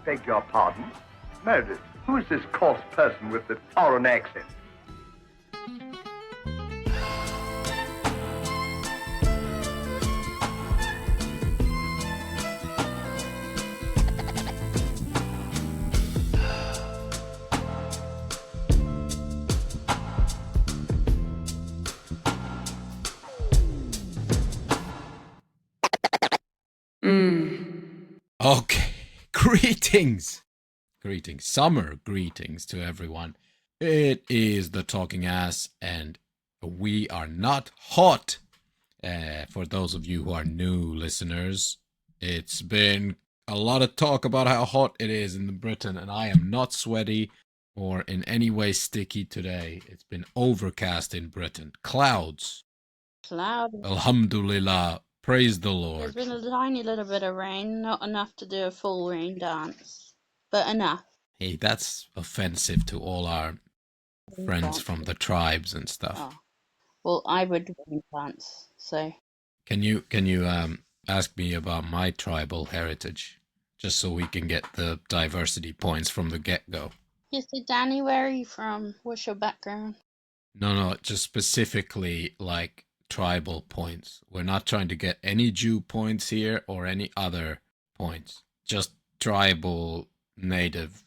Beg your pardon? Meredith, who is this coarse person with the foreign accent? Okay, greetings, summer greetings to everyone. It is the Talking Ass, and we are not hot. For those of you who are new listeners, it's been a lot of talk about how hot it is in Britain, and I am not sweaty or in any way sticky today. It's been overcast in Britain. Clouds. Alhamdulillah. Praise the Lord. There's been a tiny little bit of rain, not enough to do a full rain dance, but enough. Hey, that's offensive to all our friends from the tribes and stuff. Oh. Well, I would rain dance, so. Can you ask me about my tribal heritage, just so we can get the diversity points from the get-go? Yes, so Danny, where are you from? What's your background? No, just specifically like tribal points. We're not trying to get any Jew points here or any other points. Just tribal, native,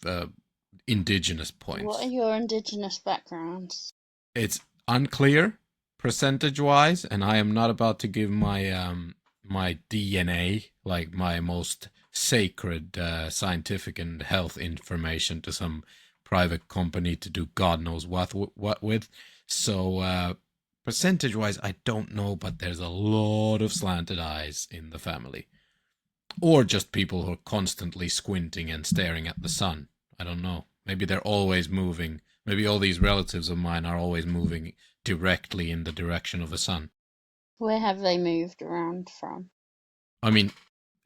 indigenous points. What are your indigenous backgrounds? It's unclear percentage-wise, and I am not about to give my my DNA, like my most sacred scientific and health information, to some private company to do God knows what with. So percentage-wise, I don't know, but there's a lot of slanted eyes in the family. Or just people who are constantly squinting and staring at the sun. I don't know. Maybe they're always moving. Maybe all these relatives of mine are always moving directly in the direction of the sun. Where have they moved around from? I mean,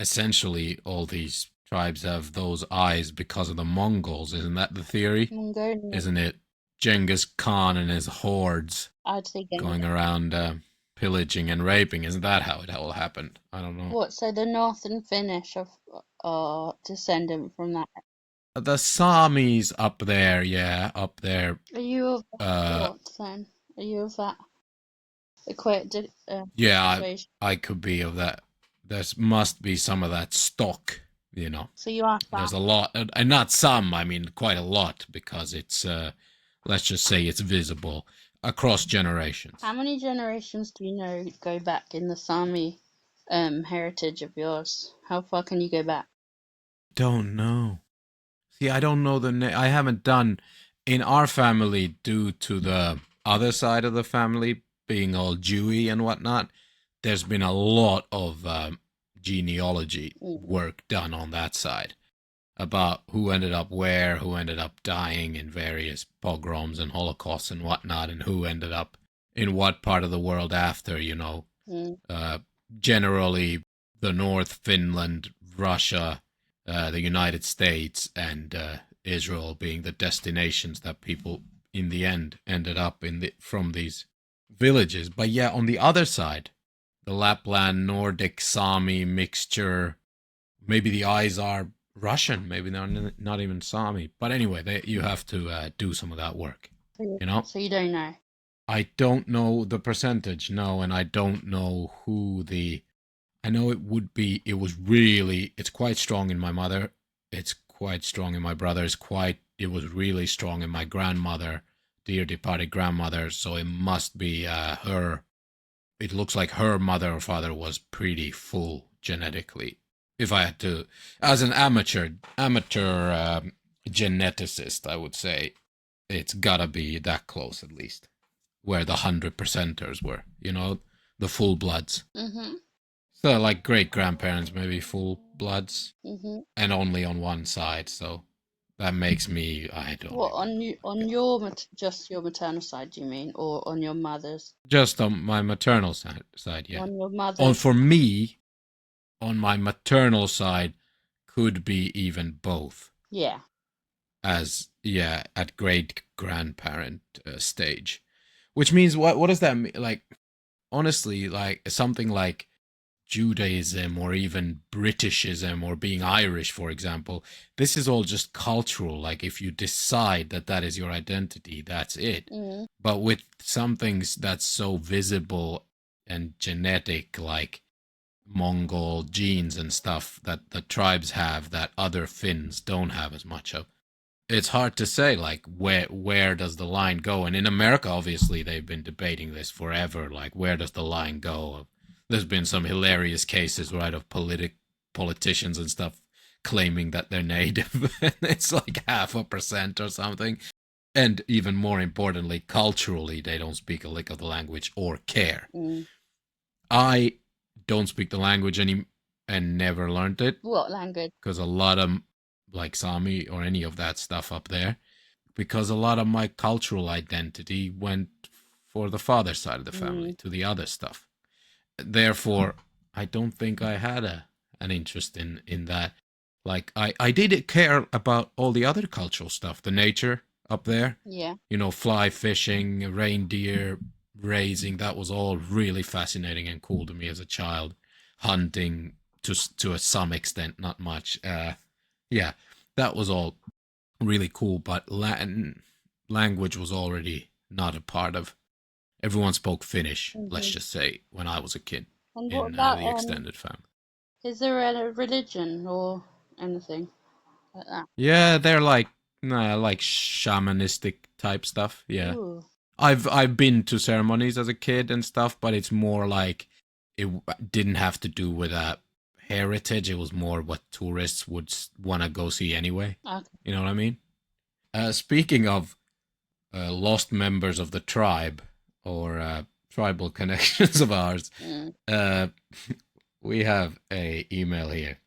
essentially, all these tribes have those eyes because of the Mongols. Isn't that the theory? Mongolian. Isn't it? Genghis Khan and his hordes I'd say going around pillaging and raping. Isn't that how it all happened? I don't know. What, so the Northern Finnish are descendant from that? The Samis up there, yeah, up there. Are you of what then? Are you of that yeah, I could be of that. There must be some of that stock, you know. So you are that. There's a lot, and not some, I mean quite a lot, because it's, let's just say it's visible across generations. How many generations do you know go back in the Sami heritage of yours? How far can you go back? Don't know. See, I don't know I haven't done, in our family, due to the other side of the family being all Jewy and whatnot, there's been a lot of genealogy work done on that side about who ended up where, who ended up dying in various pogroms and holocausts and whatnot, and who ended up in what part of the world after, you know. Generally, the North, Finland, Russia, the United States, and Israel being the destinations that people in the end ended up from these villages. But yeah, on the other side, the Lapland, Nordic, Sami mixture, maybe the eyes are Russian, maybe they're not even Sami. But anyway, you have to do some of that work, you know? So you don't know? I don't know the percentage, no, and I don't know who I know it's quite strong in my mother, it's quite strong in my brother, it was really strong in my grandmother, dear departed grandmother, so it must be her. It looks like her mother or father was pretty full genetically. If I had to, as an amateur geneticist, I would say it's gotta be that close at least, where the 100%ers were, you know, the full bloods. Mm-hmm. So like great grandparents, maybe full bloods, and only on one side. So that makes me, I don't. What on your just your maternal side? Do you mean, or on your mother's? Just on my maternal side, yeah. On your mother's. For me, on my maternal side, could be even both. Yeah. At great grandparent stage, which means what does that mean? Like, honestly, like something like Judaism or even Britishism or being Irish, for example. This is all just cultural. Like if you decide that that is your identity, that's it. Mm. But with some things that's so visible and genetic, like Mongol genes and stuff that the tribes have that other Finns don't have as much of, it's hard to say like where does the line go. And in America, obviously, they've been debating this forever, like where does the line go. There's been some hilarious cases, right, of politicians and stuff claiming that they're native. It's like 0.5% or something. And even more importantly, culturally, they don't speak a lick of the language or care. Mm. I don't speak the language and never learned it. What language? Because a lot of, like Sami or any of that stuff up there, because a lot of my cultural identity went for the father side of the family, to the other stuff. Therefore, I don't think I had an interest in that. Like, I did care about all the other cultural stuff, the nature up there. Yeah. You know, fly fishing, reindeer raising, that was all really fascinating and cool to me as a child. Hunting to some extent, not much. Yeah, that was all really cool, but language was already not a part of. Everyone spoke Finnish, let's just say, when I was a kid. And In what about the extended family. Is there a religion or anything like that? Yeah, they're like shamanistic type stuff. Yeah. Ooh. I've been to ceremonies as a kid and stuff, but it's more like it didn't have to do with heritage. It was more what tourists would want to go see anyway. Okay. You know what I mean? Speaking of lost members of the tribe or tribal connections of ours, we have a email here.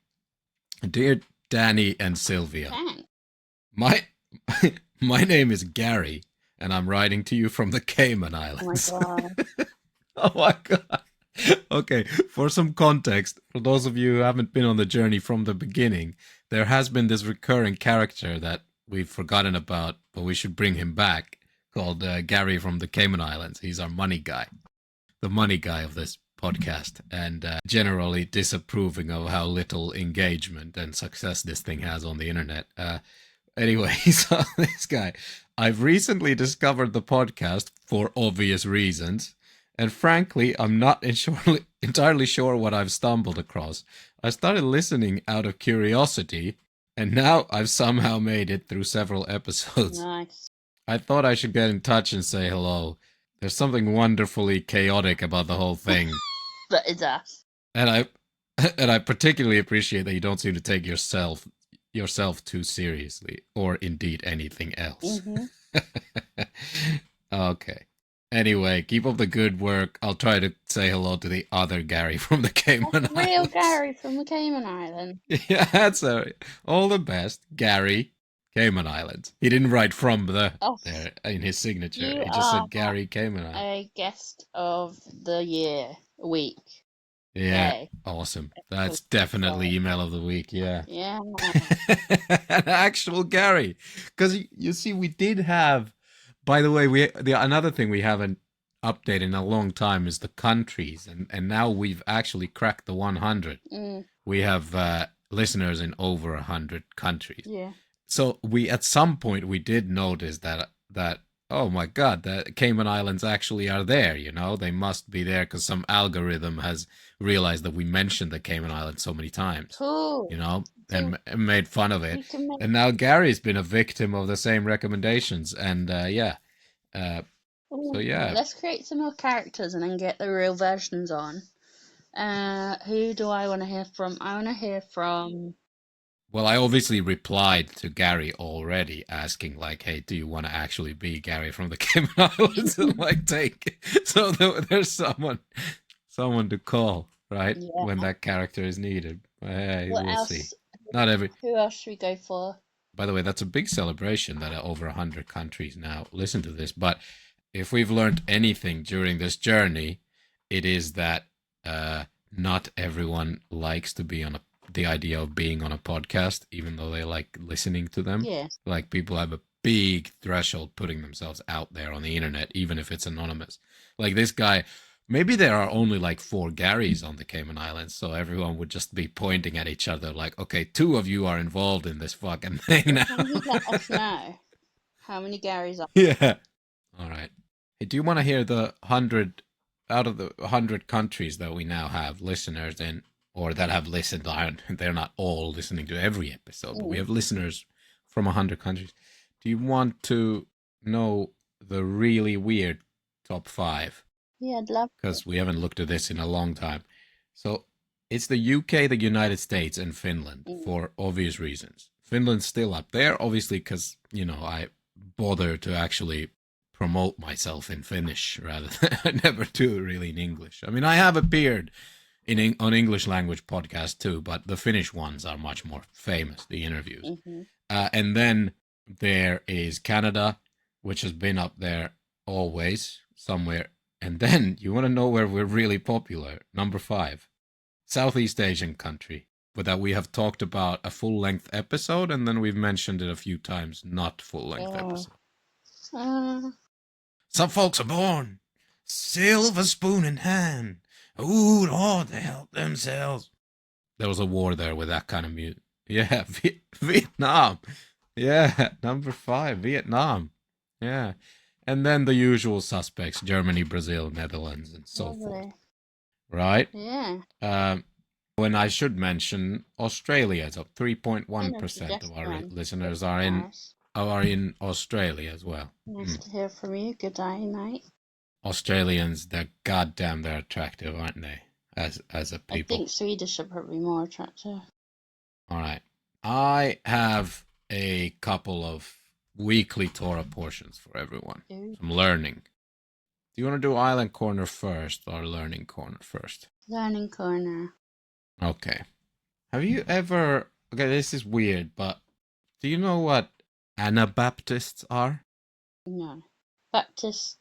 Dear Danny and Sylvia, my name is Gary, and I'm writing to you from the Cayman Islands. Oh my god. Oh my god. Okay, for some context, for those of you who haven't been on the journey from the beginning, there has been this recurring character that we've forgotten about, but we should bring him back, called Gary from the Cayman Islands. He's our money guy, the money guy of this podcast, and generally disapproving of how little engagement and success this thing has on the internet. Anyway, so this guy, I've recently discovered the podcast for obvious reasons, and frankly, I'm not entirely sure what I've stumbled across. I started listening out of curiosity, and now I've somehow made it through several episodes. Nice. I thought I should get in touch and say hello. There's something wonderfully chaotic about the whole thing. But it's us. And I particularly appreciate that you don't seem to take yourself too seriously, or indeed anything else. Mm-hmm. Okay. Anyway, keep up the good work. I'll try to say hello to the other Gary from the Cayman Islands. Real Gary from the Cayman Islands. Yeah, that's all the best. Gary, Cayman Islands. He didn't write from there in his signature. You He just are said Gary, Cayman Islands. a guest of the year, week. Yeah, Day. awesome. That's definitely email of the week, yeah. Yeah. An actual Gary. Because you see, we did have, by the way, another thing we haven't updated in a long time is the countries. And now we've actually cracked the 100. We have listeners in over 100 countries. Yeah. So at some point we did notice that oh my god, the Cayman Islands actually are there, you know? They must be there because some algorithm has realized that we mentioned the Cayman Islands so many times. Cool. You know, and made fun of it. And now Gary's been a victim of the same recommendations. And so yeah. Let's create some more characters and then get the real versions on. Who do I want to hear from? I want to hear from... Well, I obviously replied to Gary already, asking like, "Hey, do you want to actually be Gary from the Cayman Islands?" And like, take so there's someone to call, right? Yeah. When that character is needed. Hey, we'll see. Not every. Who else should we go for? By the way, that's a big celebration that over 100 countries now listen to this. But if we've learned anything during this journey, it is that not everyone likes to be on the idea of being on a podcast, even though they like listening to them. Yeah. Like people have a big threshold putting themselves out there on the internet, even if it's anonymous. Like this guy, Maybe there are only like 4 Garys on the Cayman Islands, so everyone would just be pointing at each other like, okay, 2 of you are involved in this fucking thing now. Can you let us know how many Garys are? Yeah. All right. Hey, do you want to hear the 100 out of the 100 countries that we now have listeners in, or that have listened? They're not all listening to every episode, but we have listeners from 100 countries. Do you want to know the really weird top 5? Yeah, I'd love because we haven't looked at this in a long time. So it's the UK, the United States, and Finland for obvious reasons. Finland's still up there, obviously, because, you know, I bother to actually promote myself in Finnish rather than I never do really in English. I mean, I have appeared on English language podcasts too, but the Finnish ones are much more famous, the interviews. And then there is Canada, which has been up there always, somewhere. And then, you want to know where we're really popular? Number 5, Southeast Asian country, but that we have talked about a full-length episode, and then we've mentioned it a few times, not full-length episode. Some folks are born, silver spoon in hand, ooh, Lord, they help themselves. There was a war there with that kind of music. Yeah, Vietnam. Yeah, number 5, Vietnam. Yeah. And then the usual suspects, Germany, Brazil, Netherlands, and so forth. Right? Yeah. When I should mention Australia, so 3.1% of our listeners are in Australia as well. Nice to hear from you. Good day, mate. Australians, they're attractive, aren't they? As a people. I think Swedish are probably more attractive. All right. I have a couple of weekly Torah portions for everyone. Some learning. Do you want to do Island Corner first or Learning Corner first? Learning Corner. Okay. Have you ever... Okay, this is weird, but do you know what Anabaptists are? No. Baptist,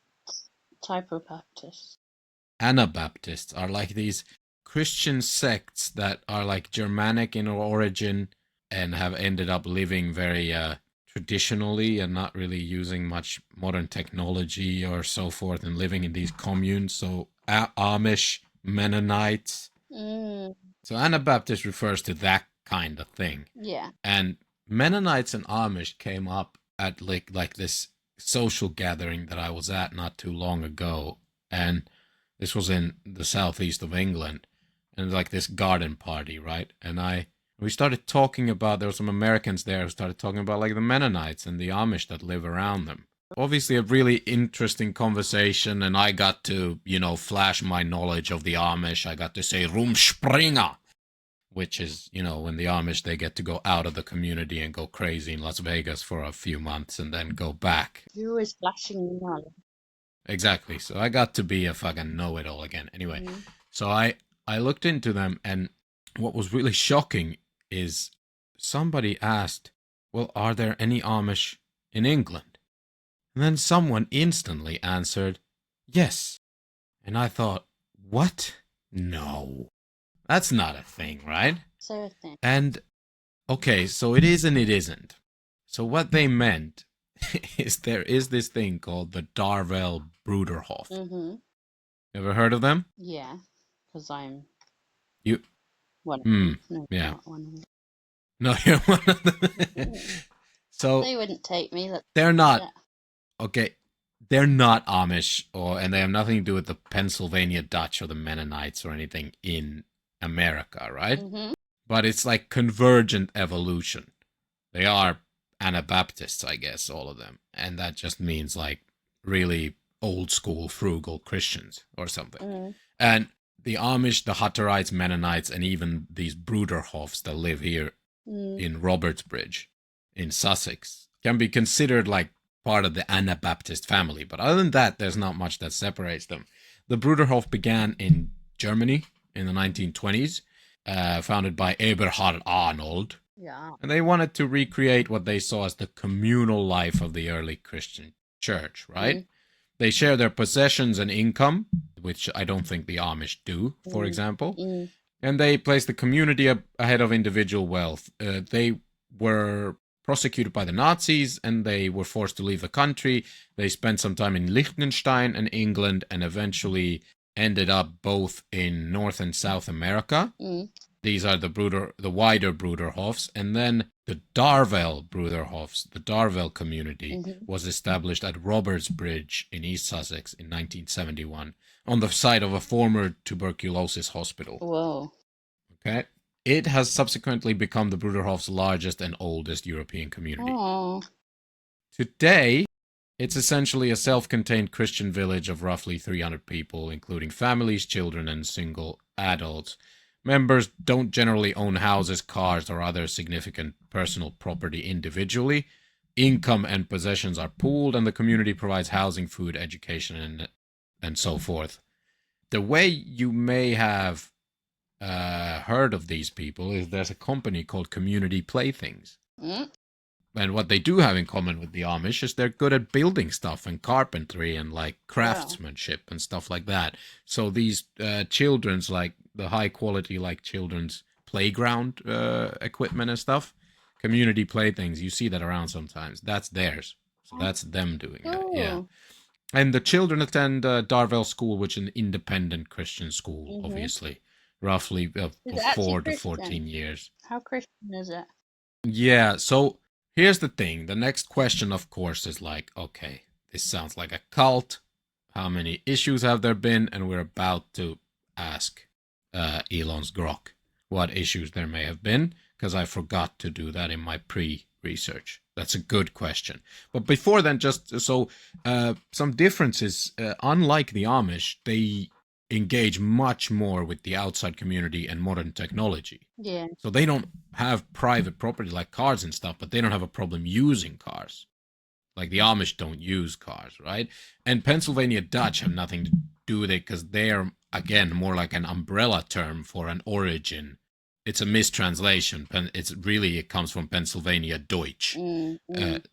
type of Baptist. Anabaptists are like these Christian sects that are like Germanic in origin and have ended up living very... traditionally and not really using much modern technology or so forth and living in these communes. So Amish, Mennonites. So Anabaptist refers to that kind of thing. Yeah. And Mennonites and Amish came up at like this social gathering that I was at not too long ago. And this was in the southeast of England. And like this garden party, right? And we started talking about, there were some Americans there who started talking about like the Mennonites and the Amish that live around them. Obviously a really interesting conversation, and I got to, you know, flash my knowledge of the Amish. I got to say Rumspringa, which is, you know, when the Amish, they get to go out of the community and go crazy in Las Vegas for a few months and then go back. You're always flashing your knowledge. Exactly. So I got to be a fucking know-it-all again. Anyway, so I looked into them, and what was really shocking is somebody asked, well, are there any Amish in England? And then someone instantly answered, yes. And I thought, what? No. That's not a thing, right? So a thing. And, okay, so it is and it isn't. So what they meant is there is this thing called the Darvell Bruderhof. Ever heard of them? Yeah, because I'm... You... One of them. No, yeah. not one of them. No, you're one of them. So they wouldn't take me. They're not. Okay, they're not Amish, and they have nothing to do with the Pennsylvania Dutch or the Mennonites or anything in America, right? But it's like convergent evolution. They are Anabaptists, I guess, all of them, and that just means like really old school frugal Christians or something. And the Amish, the Hutterites, Mennonites, and even these Bruderhofs that live here in Robertsbridge, in Sussex, can be considered like part of the Anabaptist family. But other than that, there's not much that separates them. The Bruderhof began in Germany in the 1920s, founded by Eberhard Arnold. Yeah. And they wanted to recreate what they saw as the communal life of the early Christian church, right? They share their possessions and income, which I don't think the Amish do, for example. And they place the community ahead of individual wealth. They were prosecuted by the Nazis, and they were forced to leave the country. They spent some time in Liechtenstein and England, and eventually ended up both in North and South America. Mm. These are the wider Bruderhofs, and then the Darvell Bruderhofs, the Darvell community, was established at Roberts Bridge in East Sussex in 1971 on the site of a former tuberculosis hospital. Whoa. Okay. It has subsequently become the Bruderhof's largest and oldest European community. Oh. Today, it's essentially a self-contained Christian village of roughly 300 people, including families, children, and single adults. Members don't generally own houses, cars, or other significant personal property individually. Income and possessions are pooled, and the community provides housing, food, education, and so forth. The way you may have heard of these people is there's a company called Community Playthings. Mm. And what they do have in common with the Amish is they're good at building stuff and carpentry and like craftsmanship and stuff like that. So these children's, like the high quality like children's playground equipment and stuff, Community Playthings, you see that around sometimes. That's theirs. So that's them doing that. Yeah. And the children attend Darvell School, which is an independent Christian school, obviously. Roughly 4 to 14 years. How Christian is it? Yeah, so here's the thing. The next question, of course, is like, okay, this sounds like a cult. How many issues have there been? And we're about to ask Elon's Grok what issues there may have been, because I forgot to do that in my pre-research. That's a good question. But before then, just so some differences. Unlike the Amish, they engage much more with the outside community and modern technology. Yeah. So they don't have private property like cars and stuff, but they don't have a problem using cars. Like the Amish don't use cars, right? And Pennsylvania Dutch have nothing to do with it because they're, again, more like an umbrella term for an origin. It's a mistranslation. It comes from Pennsylvania Deutsch.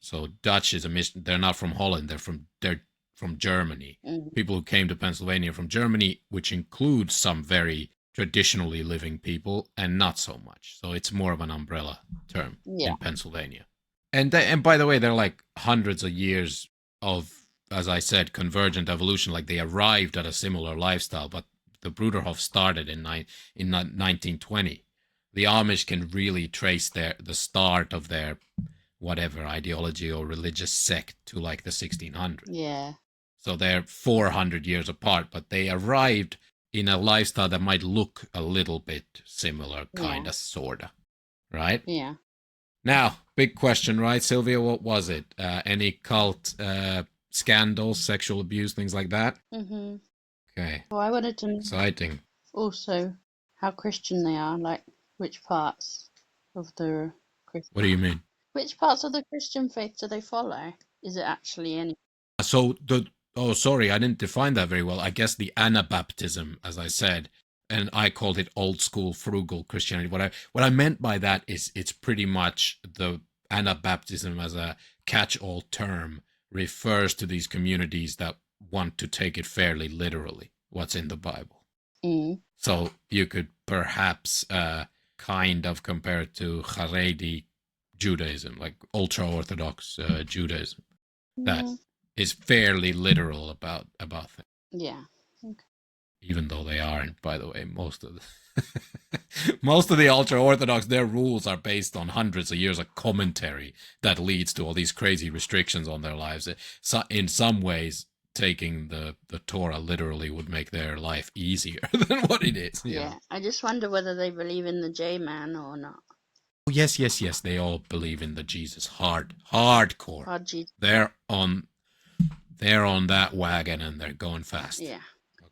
So Dutch is they're not from Holland. They're from Germany. People who came to Pennsylvania from Germany, which includes some very traditionally living people and not so much. So it's more of an umbrella term in Pennsylvania. And by the way, they're like hundreds of years of, as I said, convergent evolution. Like they arrived at a similar lifestyle, but the Bruderhof started in 1920. The Amish can really trace the start of their whatever ideology or religious sect to like the 1600s. Yeah. So they're 400 years apart, but they arrived in a lifestyle that might look a little bit similar, kind of, sort of. Right? Yeah. Now, big question, right, Sylvia? What was it? Any cult scandals, sexual abuse, things like that? Mm-hmm. Okay. Well, I wanted to know Exciting. also how Christian they are, like which parts of the Christian... What do you mean? Which parts of the Christian faith do they follow? Is it actually any? So oh, sorry, I didn't define that very well. I guess the Anabaptism, as I said, and I called it old school frugal Christianity. What I meant by that is it's pretty much the Anabaptism as a catch-all term refers to these communities that want to take it fairly literally, what's in the Bible. So you could perhaps kind of compare it to Haredi Judaism, like ultra-Orthodox Judaism. That is fairly literal about things. Yeah. Okay. Even though they aren't, by the way, most of the ultra-Orthodox, their rules are based on hundreds of years of commentary that leads to all these crazy restrictions on their lives. So in some ways, taking the Torah literally would make their life easier than what it is. Yeah. I just wonder whether they believe in the J-man or not. Oh, yes. They all believe in the Jesus hardcore. Hard Jesus. They're on that wagon and they're going fast. Yeah.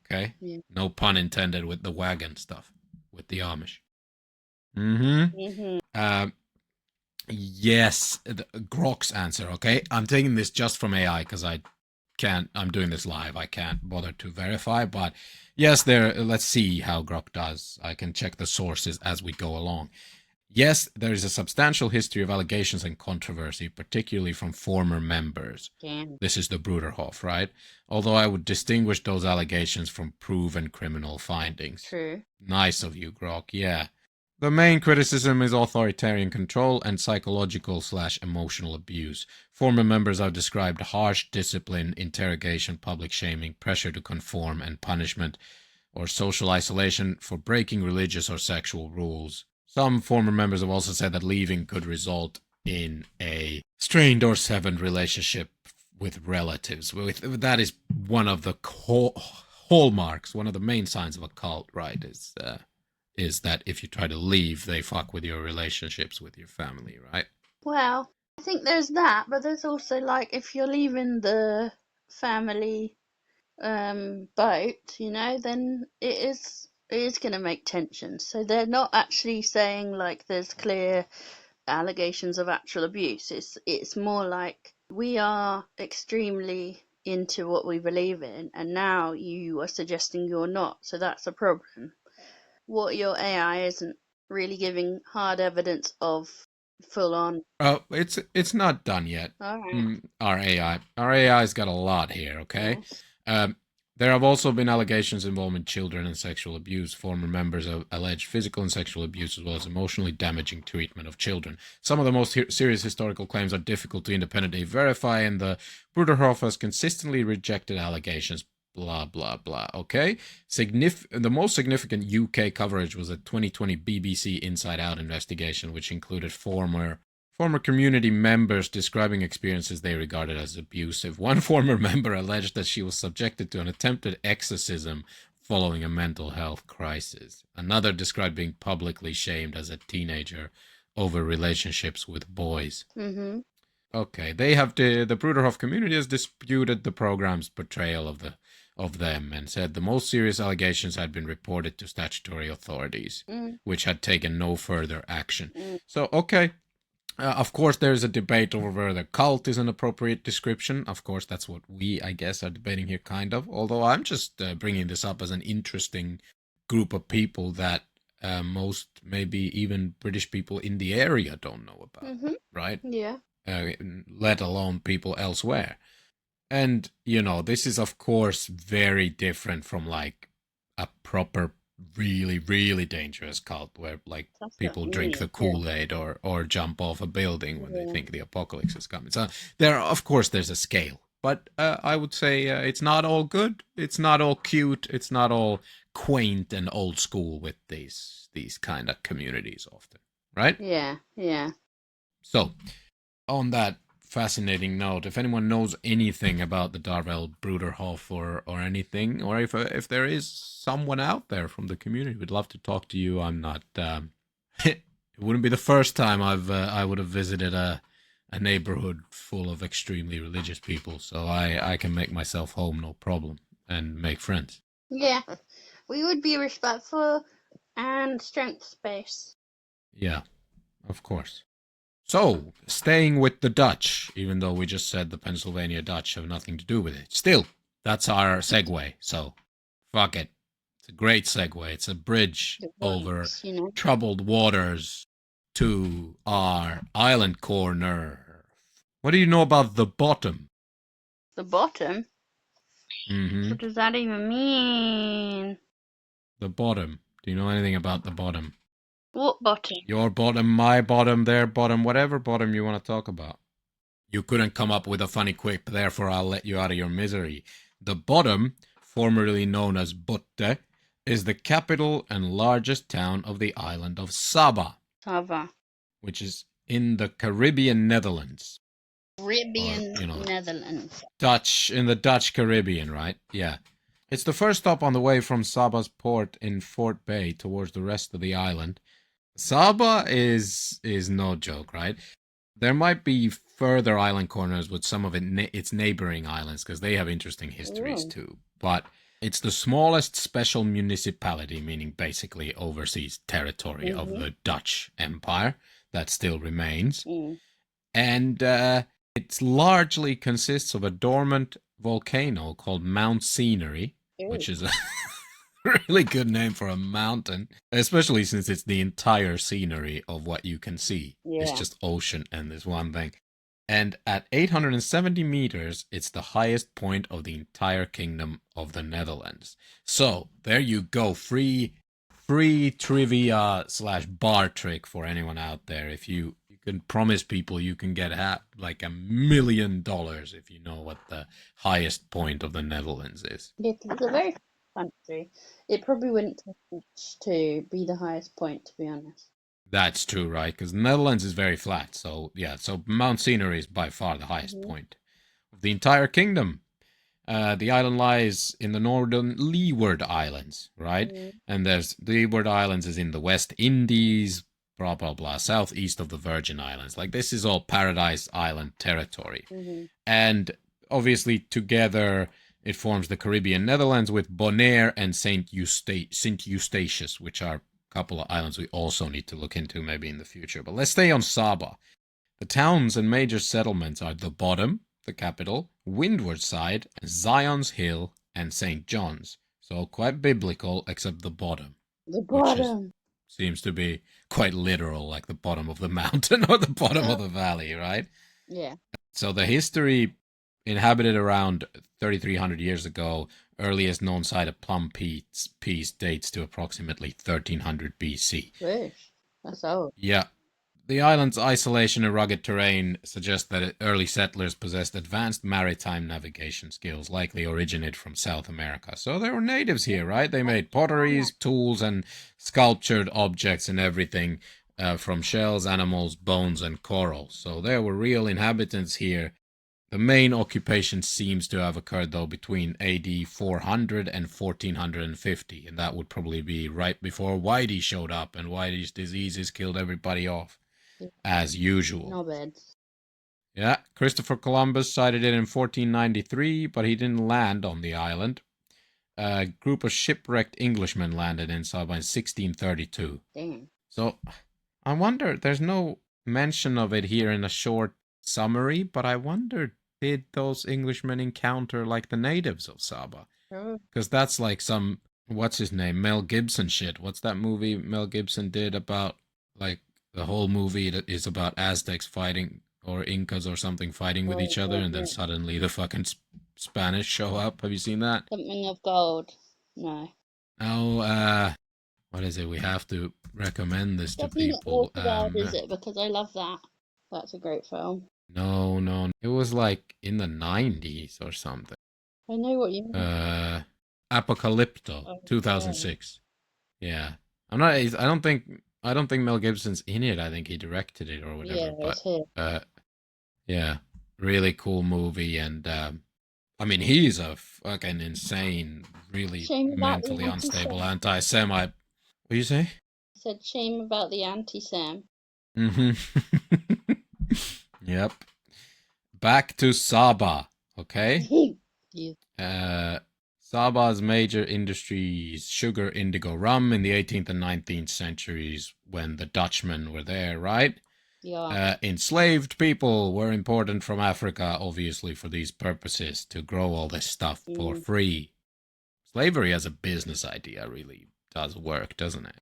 Okay? Yeah. No pun intended with the wagon stuff, with the Amish. Yes, Grok's answer, okay? I'm taking this just from AI because I'm doing this live. I can't bother to verify, but yes, let's see how Grok does. I can check the sources as we go along. Yes, there is a substantial history of allegations and controversy, particularly from former members. Damn. This is the Bruderhof, right? Although I would distinguish those allegations from proven criminal findings. True. Nice of you, Grok, yeah. The main criticism is authoritarian control and psychological/emotional abuse. Former members have described harsh discipline, interrogation, public shaming, pressure to conform, and punishment. or social isolation for breaking religious or sexual rules. Some former members have also said that leaving could result in a strained or severed relationship with relatives. That is one of the hallmarks, one of the main signs of a cult, right? Is that if you try to leave, they fuck with your relationships with your family, right? Well, I think there's that, but there's also like if you're leaving the family boat, then it is going to make tensions. So they're not actually saying like there's clear allegations of actual abuse. It's more like we are extremely into what we believe in, and now you are suggesting you're not. So that's a problem. What your AI isn't really giving hard evidence of full on. Oh, it's not done yet. All right. Our AI's got a lot here. Okay. Yes. Um, there have also been allegations involving children and sexual abuse. Former members have alleged physical and sexual abuse as well as emotionally damaging treatment of children. Some of the most serious historical claims are difficult to independently verify, and the Bruderhof has consistently rejected allegations. Blah, blah, blah. Okay? The most significant UK coverage was a 2020 BBC Inside Out investigation, which included former community members describing experiences they regarded as abusive. One former member alleged that she was subjected to an attempted exorcism following a mental health crisis. Another described being publicly shamed as a teenager over relationships with boys. Mm-hmm. Okay, the Bruderhof community has disputed the program's portrayal of them and said the most serious allegations had been reported to statutory authorities, which had taken no further action. So, okay. Of course, there's a debate over whether cult is an appropriate description. Of course, that's what we, I guess, are debating here, kind of. Although I'm just bringing this up as an interesting group of people that most, maybe even British people in the area don't know about, right? Yeah. Let alone people elsewhere. And, this is, of course, very different from, like, a proper really, really dangerous cult where like That's people drink the Kool-Aid or jump off a building when they think the apocalypse is coming. So there's a scale, but I would say it's not all good. It's not all cute. It's not all quaint and old school with these kind of communities often, right? Yeah. So on that fascinating note, if anyone knows anything about the Darvell Bruderhof or anything, or if there is someone out there from the community, we'd love to talk to you. I'm not. It wouldn't be the first time I would have visited a neighborhood full of extremely religious people, so I can make myself home no problem and make friends. Yeah, we would be respectful and strength space. Yeah, of course. So, staying with the Dutch, even though we just said the Pennsylvania Dutch have nothing to do with it. Still, that's our segue, so fuck it. It's a great segue. It's a bridge over troubled waters to our island corner. What do you know about the bottom? The bottom? Mm-hmm. What does that even mean? The bottom. Do you know anything about the bottom? What bottom? Your bottom, my bottom, their bottom, whatever bottom you want to talk about. You couldn't come up with a funny quip, therefore I'll let you out of your misery. The bottom, formerly known as Botte, is the capital and largest town of the island of Saba. Saba. Which is in the Caribbean Netherlands. Netherlands. In the Dutch Caribbean, right? Yeah. It's the first stop on the way from Saba's port in Fort Bay towards the rest of the island. Saba is no joke, right? There might be further island corners with some of its neighboring islands because they have interesting histories too. But it's the smallest special municipality, meaning basically overseas territory of the Dutch Empire that still remains. And it largely consists of a dormant volcano called Mount Scenery, which is a really good name for a mountain, especially since it's the entire scenery of what you can see. Yeah. It's just ocean and this one thing. And at 870 meters, it's the highest point of the entire kingdom of the Netherlands. So there you go. Free trivia / bar trick for anyone out there. If you can promise people you can get like $1 million if you know what the highest point of the Netherlands is. It's a very country. It probably wouldn't take much to be the highest point, to be honest. That's true, right? Because the Netherlands is very flat. So, yeah, so Mount Scenery is by far the highest point of the entire kingdom. The island lies in the northern Leeward Islands, right? And there's the Leeward Islands is in the West Indies, blah blah blah, southeast of the Virgin Islands. Like this is all Paradise Island territory, and obviously together it forms the Caribbean Netherlands with Bonaire and Saint Eustatius, which are a couple of islands we also need to look into maybe in the future. But let's stay on Saba. The towns and major settlements are the Bottom, the capital, Windward Side, Zion's Hill, and St. John's. So quite biblical, except the bottom. The bottom. Seems to be quite literal, like the bottom of the mountain or the bottom of the valley, right? Yeah. So the history inhabited around 3,300 years ago. Earliest known site of Plum Peace dates to approximately 1300 BC. Wish. That's old. Yeah. The island's isolation and rugged terrain suggest that early settlers possessed advanced maritime navigation skills, likely originated from South America. So they were natives here, right? They made potteries, tools, and sculptured objects and everything from shells, animals, bones, and coral. So there were real inhabitants here. The main occupation seems to have occurred, though, between AD 400 and 1450, and that would probably be right before Whitey showed up, and Whitey's diseases killed everybody off. As usual. No bad. Yeah, Christopher Columbus sighted it in 1493, but he didn't land on the island. A group of shipwrecked Englishmen landed in Saba in 1632. Damn. So, I wonder, there's no mention of it here in a short summary, but I wonder, did those Englishmen encounter, like, the natives of Saba? Because that's like some, what's his name, Mel Gibson shit. What's that movie Mel Gibson did about, like, the whole movie that is about Aztecs fighting, or Incas or something fighting with each other, and then suddenly the fucking Spanish show up. Have you seen that? Something of gold. No. Oh, what is it? We have to recommend this to people. Is it? Because I love that. That's a great film. No. It was like in the 90s or something. I know what you mean. Apocalypto, 2006. Yeah. I don't think Mel Gibson's in it. I think he directed it or whatever. Yeah, it's him. Yeah, really cool movie, and I mean, he's a fucking insane, really mentally unstable anti-Semite. What do you say? I said shame about the anti-Sem. Yep. Back to Saba, okay? Yeah. Saba's major industries, sugar, indigo, rum in the 18th and 19th centuries when the Dutchmen were there, right? Yeah. Enslaved people were important from Africa, obviously, for these purposes, to grow all this stuff for free. Slavery as a business idea really does work, doesn't it?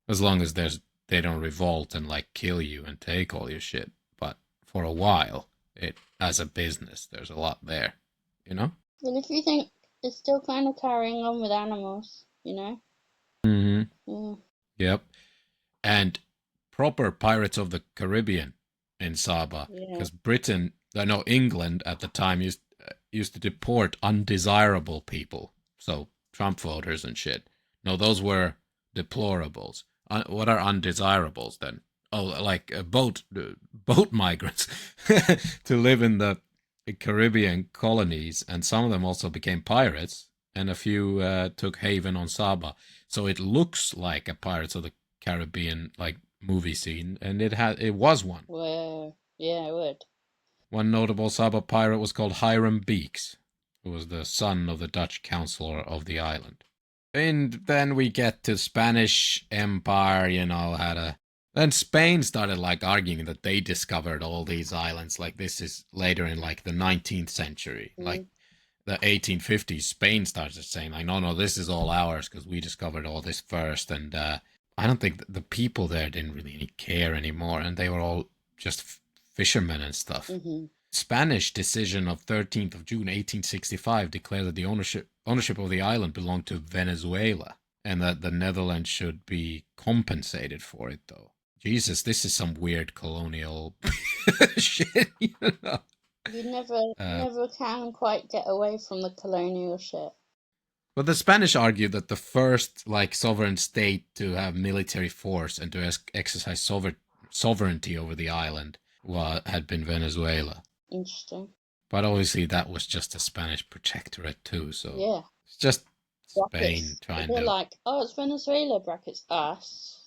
As long as they don't revolt and, like, kill you and take all your shit. But for a while, as a business, there's a lot there, you know? Well, if you think it's still kind of carrying on with animals, you know? Mm-hmm. Yeah. Yep. And proper Pirates of the Caribbean in Saba. Because England at the time used to deport undesirable people. So Trump voters and shit. No, those were deplorables. What are undesirables then? Oh, like boat migrants to live in the Caribbean colonies, and some of them also became pirates, and a few took haven on Saba. So it looks like a Pirates of the Caribbean like movie scene, and it was one. Well, yeah, it would. One notable Saba pirate was called Hiram Beeks, who was the son of the Dutch counselor of the island. And then we get to Spanish Empire, Then Spain started, like, arguing that they discovered all these islands. Like, this is later in, like, the 19th century. Like, the 1850s, Spain started saying, like, no, this is all ours because we discovered all this first. And I don't think the people there didn't really care anymore. And they were all just fishermen and stuff. Spanish decision of 13th of June, 1865 declared that the ownership of the island belonged to Venezuela. And that the Netherlands should be compensated for it, though. Jesus, this is some weird colonial shit, you know? You never can quite get away from the colonial shit. But the Spanish argued that the first like sovereign state to have military force and to exercise sovereignty over the island had been Venezuela. Interesting. But obviously that was just a Spanish protectorate too, so Yeah. it's just Brackets. Spain trying They're to... like, oh, it's Venezuela, brackets, us.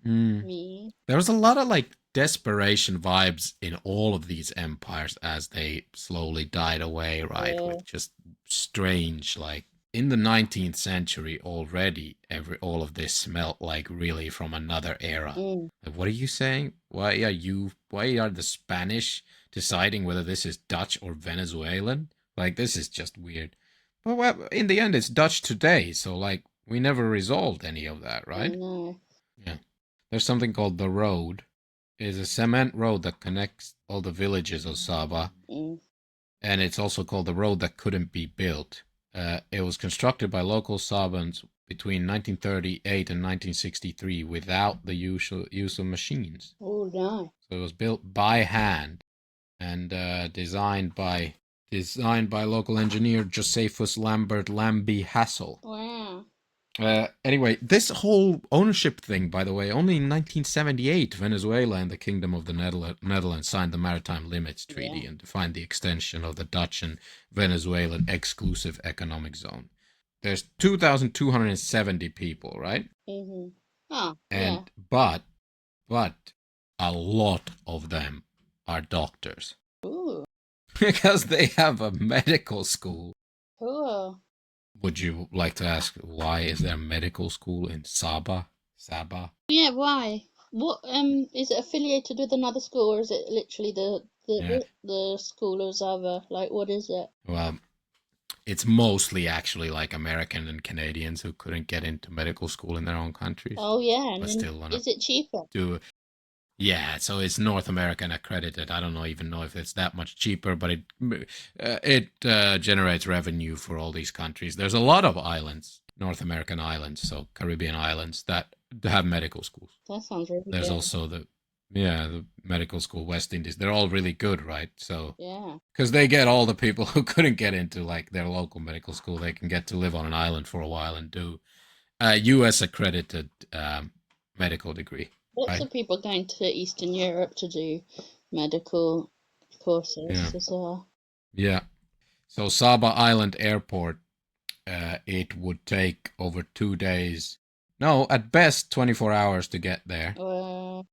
Me. There was a lot of like desperation vibes in all of these empires as they slowly died away, right? Yeah. With just strange, like in the 19th century already, all of this smelt like really from another era. Like, what are you saying? Why are the Spanish deciding whether this is Dutch or Venezuelan? Like, this is just weird. But well, in the end, it's Dutch today, so like we never resolved any of that, right? No. Yeah. There's something called the road. It's a cement road that connects all the villages of Saba. And it's also called the road that couldn't be built. It was constructed by local Sabans between 1938 and 1963 without the use of machines. Oh, no. So it was built by hand and designed by local engineer Josephus Lambert Lambie Hassel. Wow. Anyway, this whole ownership thing, by the way, only in 1978, Venezuela and the Kingdom of the Netherlands signed the Maritime Limits Treaty and defined the extension of the Dutch and Venezuelan exclusive economic zone. There's 2,270 people, right? Mm-hmm. Oh, and but a lot of them are doctors. Ooh. Because they have a medical school. Cool. Would you like to ask why is there a medical school in Saba? Yeah, why? What is it affiliated with another school, or is it literally the school of Zava? Like, what is it? Well, it's mostly actually like American and Canadians who couldn't get into medical school in their own countries. Oh yeah, and still is it cheaper? Yeah, so it's North American accredited. I don't even know if it's that much cheaper, but it generates revenue for all these countries. There's a lot of islands, North American islands, so Caribbean islands that have medical schools. That sounds really There's good. also the medical school West Indies. They're all really good, right? So yeah, because they get all the people who couldn't get into like their local medical school, they can get to live on an island for a while and do U.S. accredited medical degree. Lots of people going to Eastern Europe to do medical courses as well. Yeah. So Saba Island Airport, it would take over 2 days. No, at best 24 hours to get there.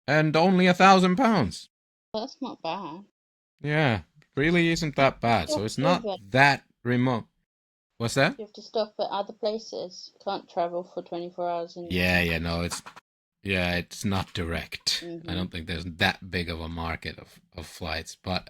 And only £1,000. That's not bad. Yeah, really isn't that bad. So it's not that remote. What's that? You have to stop at other places. You can't travel for 24 hours. It's not direct. Mm-hmm. I don't think there's that big of a market of flights. But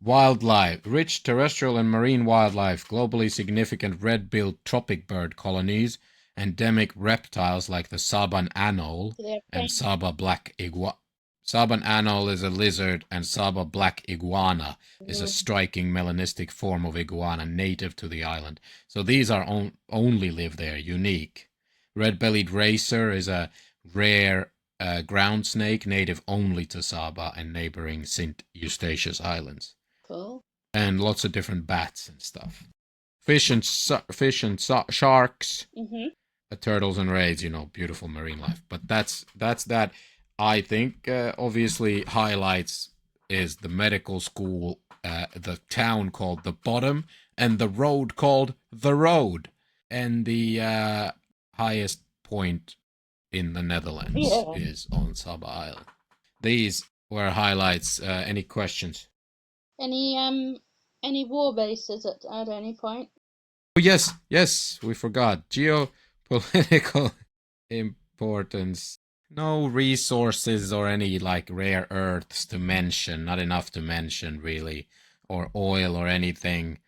wildlife, rich terrestrial and marine wildlife, globally significant red-billed tropic bird colonies, endemic reptiles like the Saban anole and Saba black iguana. Saban anole is a lizard, and Saba black iguana is a striking melanistic form of iguana native to the island. So these are only live there, unique. Red-bellied racer is a rare ground snake native only to Saba and neighboring St. Eustatius Islands. Cool. And lots of different bats and stuff. Fish and sharks, turtles and rays, beautiful marine life. But that's that. I think obviously highlights is the medical school, the town called the Bottom, and the road called the Road, and the highest point in the Netherlands is on Saba Island. These were highlights. Any questions? Any war bases at any point? Oh, yes, we forgot. Geopolitical importance. No resources or any like rare earths to mention. Not enough to mention really, or oil or anything.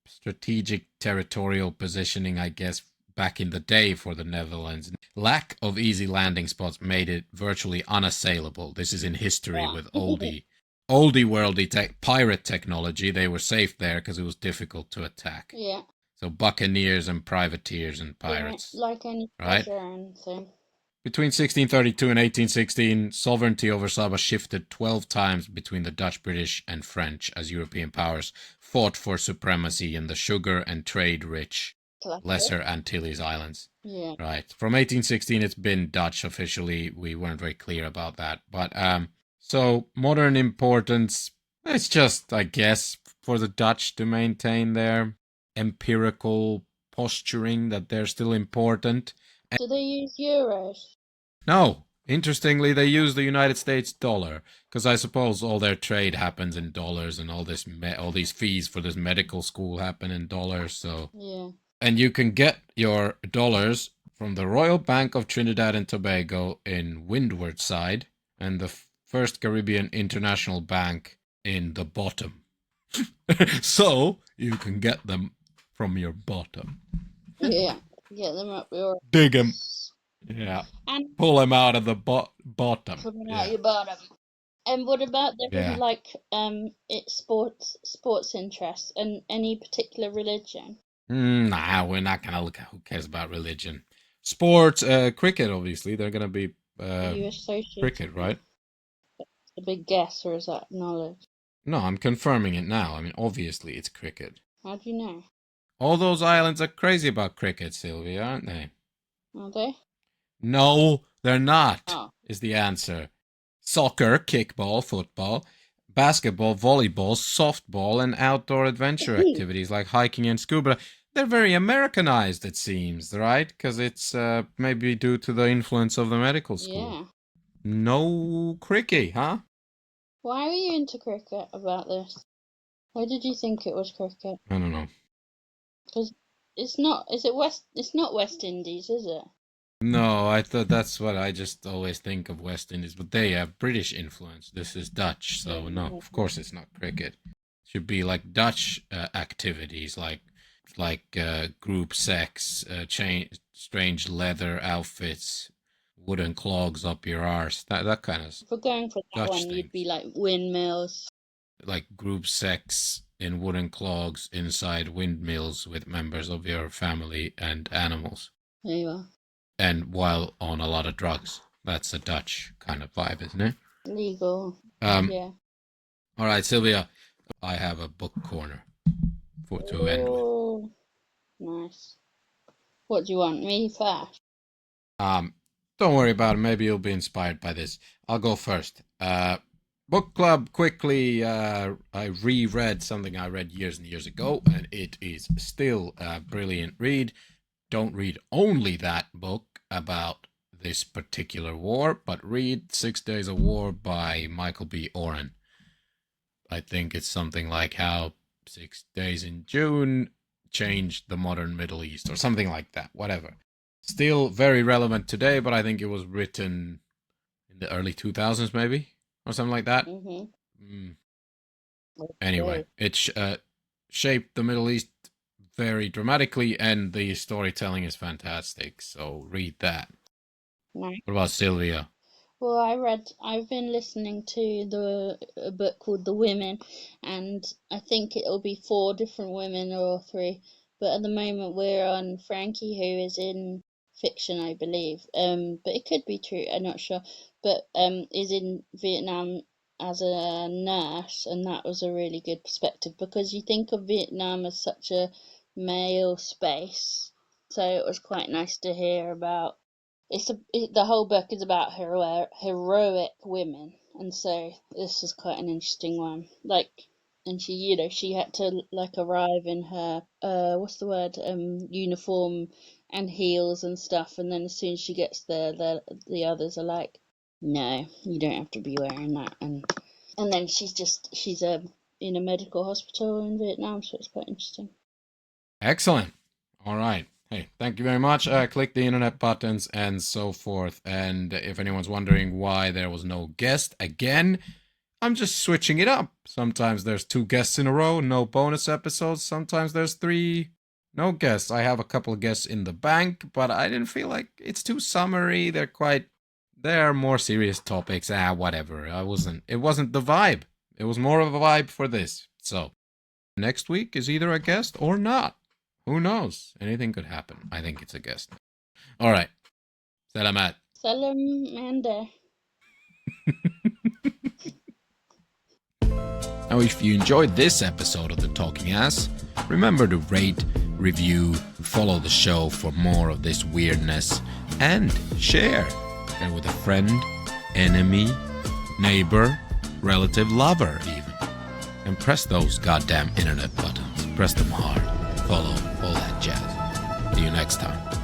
Strategic territorial positioning, I guess, back in the day for the Netherlands. Lack of easy landing spots made it virtually unassailable. This is in history with oldie worldy pirate technology. They were safe there because it was difficult to attack. Yeah. So buccaneers and privateers and pirates. Yeah, like any treasure and thing. Between 1632 and 1816, sovereignty over Saba shifted 12 times between the Dutch, British, and French as European powers fought for supremacy in the sugar and trade-rich Lesser Antilles Islands. Yeah. Right. From 1816, it's been Dutch officially. We weren't very clear about that. But so modern importance, it's just, I guess, for the Dutch to maintain their empirical posturing that they're still important. Do they use euros? No. Interestingly, they use the United States dollar because I suppose all their trade happens in dollars and all these fees for this medical school happen in dollars. So yeah, and you can get your dollars from the Royal Bank of Trinidad and Tobago in Windward Side and the First Caribbean International Bank in the bottom. So you can get them from your bottom. Yeah, get them up your. Dig them. Yeah. And pull them out of the bottom. Coming out your bottom. And what about their sports interests and any particular religion? Nah, we're not gonna look at who cares about religion. Sports, cricket, obviously. They're gonna be cricket, right? A big guess, or is that knowledge? No, I'm confirming it now. I mean, obviously it's cricket. How do you know? All those islands are crazy about cricket, Sylvia, aren't they? Are they? No, they're not, Oh. is the answer. Soccer, kickball, football, basketball, volleyball, softball, and outdoor adventure activities like hiking and scuba. They're very Americanized, it seems, right? Because it's maybe due to the influence of the medical school. Yeah. No cricket, huh? Why were you into cricket about this? Why did you think it was cricket? I don't know. Because it's not. Is it West? It's not West Indies, is it? No, I thought that's what I just always think of West Indies, but they have British influence. This is Dutch, so no, of course it's not cricket. It should be like Dutch activities, like group sex, strange leather outfits, wooden clogs up your arse, that kind of. If we're going for that Dutch one, things. you'd be like windmills. Like group sex in wooden clogs inside windmills with members of your family and animals. There you are. And while on a lot of drugs. That's a Dutch kind of vibe, isn't it? Legal. Yeah. All right, Sylvia, I have a book corner to end with. Nice. What do you want? Me first? Don't worry about it. Maybe you'll be inspired by this. I'll go first. Book club, quickly. I reread something I read years and years ago, and it is still a brilliant read. Don't read only that book about this particular war, but read 6 Days of War by Michael B. Oren. I think it's something like how 6 Days in June changed the modern Middle East, or something like that, whatever. Still very relevant today, but I think it was written in the early 2000s, maybe, or something like that. Mm-hmm. Anyway, it shaped the Middle East very dramatically, and the storytelling is fantastic, so read that. Nice. What about Sylvia? Well, I've been listening to a book called The Women, and I think it'll be 4 different women or 3, but at the moment we're on Frankie, who is in fiction, I believe, but it could be true, I'm not sure, but is in Vietnam as a nurse, and that was a really good perspective, because you think of Vietnam as such a male space, so it was quite nice to hear about. The whole book is about heroic women, and so this is quite an interesting one. Like, and she had to arrive in her uniform and heels and stuff, and then as soon as she gets there, the others are like, no, you don't have to be wearing that, and then she's in a medical hospital in Vietnam, so it's quite interesting. Excellent. All right. Hey, thank you very much. Click the internet buttons and so forth. And if anyone's wondering why there was no guest again, I'm just switching it up. Sometimes there's 2 guests in a row, no bonus episodes. Sometimes there's 3, no guests. I have a couple of guests in the bank, but I didn't feel like it's too summary. They're more serious topics. Whatever. It wasn't the vibe. It was more of a vibe for this. So next week is either a guest or not. Who knows? Anything could happen. I think it's a guest. All right. Salamat. Salamander. Now, if you enjoyed this episode of The Talking Ass, remember to rate, review, follow the show for more of this weirdness, and share it with a friend, enemy, neighbor, relative, lover even. And press those goddamn internet buttons. Press them hard. Follow, all that jazz. See you next time.